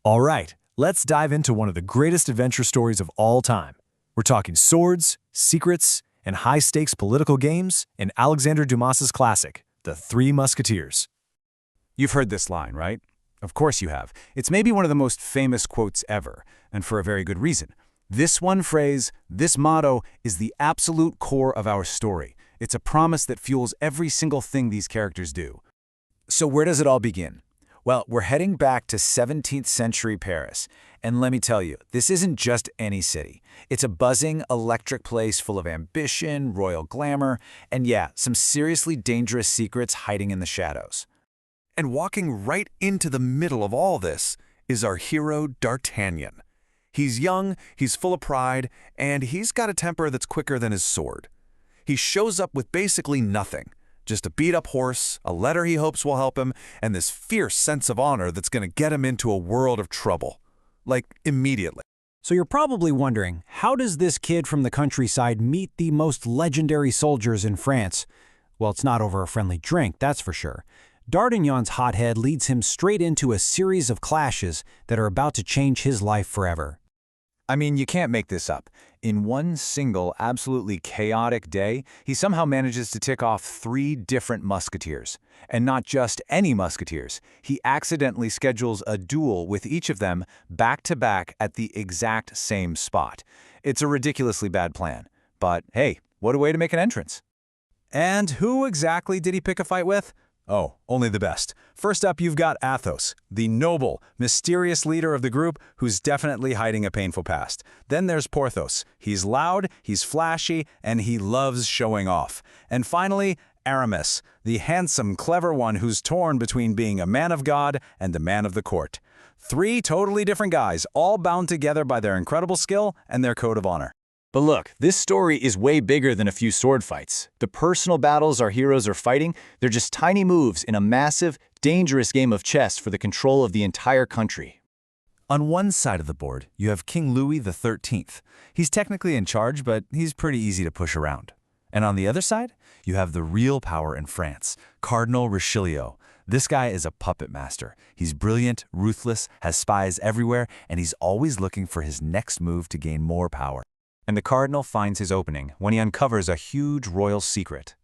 All right, let's dive into one of the greatest adventure stories of all time. We're talking swords, secrets, and high-stakes political games in Alexandre Dumas's classic, The Three Musketeers. You've heard this line, right? Of course you have. It's maybe one of the most famous quotes ever, and for a very good reason. This one phrase, this motto, is the absolute core of our story. It's a promise that fuels every single thing these characters do. So where does it all begin? Well, we're heading back to 17th century Paris. And let me tell you, this isn't just any city. It's a buzzing, electric place full of ambition, royal glamour, and yeah, some seriously dangerous secrets hiding in the shadows. And walking right into the middle of all this is our hero D'Artagnan. He's young, he's full of pride, and he's got a temper that's quicker than his sword. He shows up with basically nothing. Just a beat-up horse, a letter he hopes will help him, and this fierce sense of honor that's going to get him into a world of trouble. Like, immediately. So you're probably wondering, how does this kid from the countryside meet the most legendary soldiers in France? Well, it's not over a friendly drink, that's for sure. D'Artagnan's hothead leads him straight into a series of clashes that are about to change his life forever. I mean, you can't make this up. In one single, absolutely chaotic day, he somehow manages to tick off 3 different musketeers. And not just any musketeers. He accidentally schedules a duel with each of them back-to-back at the exact same spot. It's a ridiculously bad plan. But hey, what a way to make an entrance. And who exactly did he pick a fight with? Oh, only the best. First up, you've got Athos, the noble, mysterious leader of the group who's definitely hiding a painful past. Then there's Porthos. He's loud, he's flashy, and he loves showing off. And finally, Aramis, the handsome, clever one who's torn between being a man of God and a man of the court. 3 totally different guys, all bound together by their incredible skill and their code of honor. But look, this story is way bigger than a few sword fights. The personal battles our heroes are fighting, they're just tiny moves in a massive, dangerous game of chess for the control of the entire country. On one side of the board, you have King Louis XIII. He's technically in charge, but he's pretty easy to push around. And on the other side, you have the real power in France, Cardinal Richelieu. This guy is a puppet master. He's brilliant, ruthless, has spies everywhere, and he's always looking for his next move to gain more power. And the cardinal finds his opening when he uncovers a huge royal secret.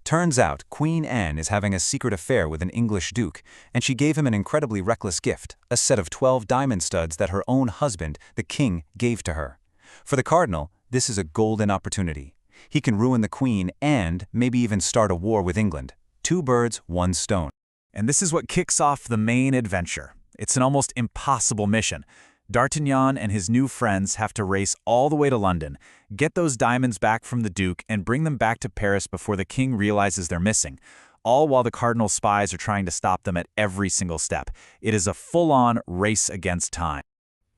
Turns out Queen Anne is having a secret affair with an English duke, and she gave him an incredibly reckless gift, a set of 12 diamond studs that her own husband, the king, gave to her. For the cardinal, this is a golden opportunity. He can ruin the queen and maybe even start a war with England. 2 birds, 1 stone. And this is what kicks off the main adventure. It's an almost impossible mission. D'Artagnan and his new friends have to race all the way to London, get those diamonds back from the Duke, and bring them back to Paris before the king realizes they're missing, all while the cardinal's spies are trying to stop them at every single step. It is a full-on race against time.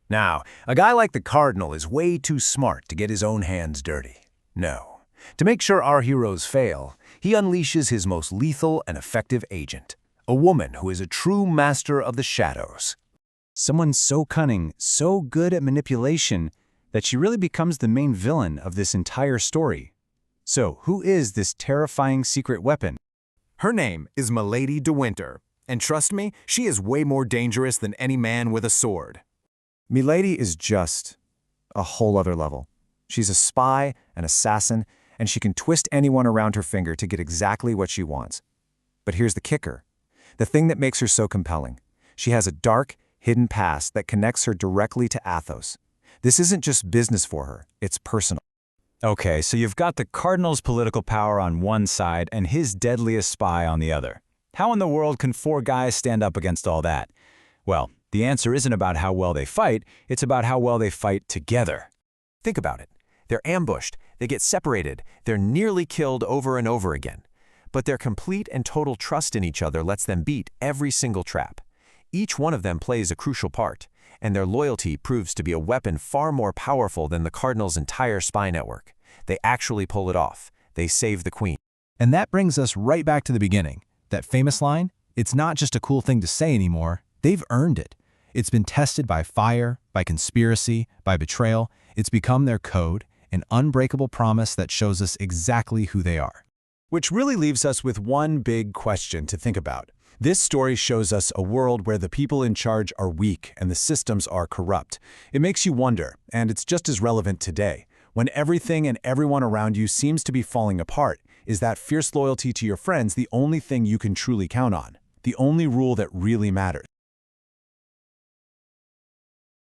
Now, a guy like the cardinal is way too smart to get his own hands dirty. No. To make sure our heroes fail, he unleashes his most lethal and effective agent, a woman who is a true master of the shadows. Someone so cunning, so good at manipulation, that she really becomes the main villain of this entire story. So, who is this terrifying secret weapon? Her name is Milady de Winter, and trust me, she is way more dangerous than any man with a sword. Milady is just a whole other level. She's a spy, an assassin, and she can twist anyone around her finger to get exactly what she wants. But here's the kicker. The thing that makes her so compelling. She has a dark, hidden past that connects her directly to Athos. This isn't just business for her, it's personal. Okay, so you've got the cardinal's political power on one side and his deadliest spy on the other. How in the world can 4 guys stand up against all that? Well, the answer isn't about how well they fight, it's about how well they fight together. Think about it. They're ambushed, they get separated, they're nearly killed over and over again. But their complete and total trust in each other lets them beat every single trap. Each one of them plays a crucial part, and their loyalty proves to be a weapon far more powerful than the cardinal's entire spy network. They actually pull it off. They save the queen. And that brings us right back to the beginning. That famous line, it's not just a cool thing to say anymore, they've earned it. It's been tested by fire, by conspiracy, by betrayal. It's become their code, an unbreakable promise that shows us exactly who they are. Which really leaves us with one big question to think about. This story shows us a world where the people in charge are weak and the systems are corrupt. It makes you wonder, and it's just as relevant today. When everything and everyone around you seems to be falling apart, is that fierce loyalty to your friends the only thing you can truly count on? The only rule that really matters?